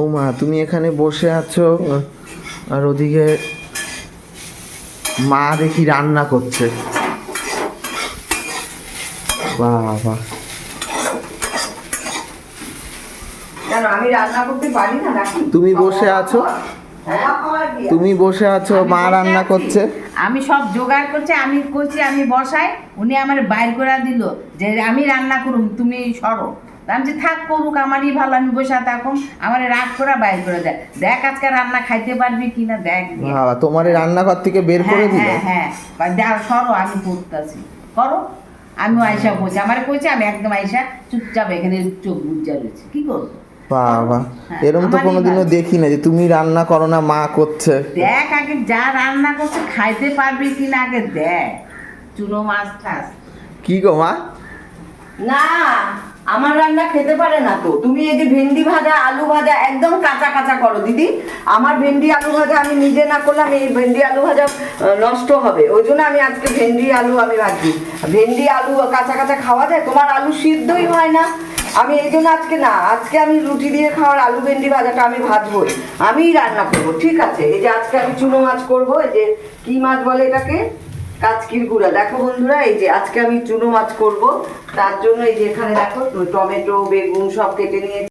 ও মা, তুমি এখানে বসে আছো আর ওদিকে মা দেখি রান্না করছে। বাবা, কেন আমি রান্না করতে পারি না নাকি? তুমি বসে আছো, তুমি বসে আছো, মা রান্না করছে। আমি সব জোগাড় করছি, আমি করছি, আমি বসাই, উনি আমার বাইর করে দিল যে আমি রান্না করুম, তুমি সরো। আমি যে থাক করুক, আমারই ভালো, আমি বসে থাকুম। আমার রাগ করে বাইর করে দেয়, দেখ আজকে রান্না খাইতে পারবি কিনা দেখ। বাবা, তোমার এই রান্নাঘর থেকে বের করে দিল? হ্যাঁ হ্যাঁ, দেখ সরো, আমি করতেছি, করো। আমিও আইসা বলছি, আমার কইছে, আমি একদম আইসা চুপচাপ এখানে চোখ বুঝা রয়েছি, কি করবো। বাবা, এরকম তো কোনোদিনও দেখি না যে তুমি রান্না করো না, মা করছে। দেখ আগে যা রান্না করছে খাইতে পারবি কিনা আগে দেখ। চুনো মাছ ঠাস। কি গো মা? না, আমার রান্না খেতে পারে না তো। তুমি এই যে ভেন্ডি ভাজা, আলু ভাজা একদম কাঁচা কাঁচা করো দিদি। আমার ভেন্ডি আলু ভাজা আমি নিজে না করলাম, এই ভেন্ডি আলু ভাজা নষ্ট হবে, ওই জন্য আমি আজকে ভেন্ডি আলু আমি ভাজি। ভেন্ডি আলু কাঁচা কাঁচা খাওয়া যায়? তোমার আলু সিদ্ধই হয় না। আমি এই জন্য আজকে না, আজকে আমি রুটি দিয়ে খাওয়ার আলু ভেন্ডি ভাজাটা আমি ভাজবো, আমিই রান্না করবো, ঠিক আছে? এই যে আজকে আমি চুনো মাছ করবো, এই যে কি মাছ বলে এটাকে, কাচকির গুঁড়া। দেখো বন্ধুরা, এই যে আজকে আমি চুনো মাছ করব, তার জন্য এই যে এখানে দেখো টমেটো বেগুন সব কেটে নিয়েছি।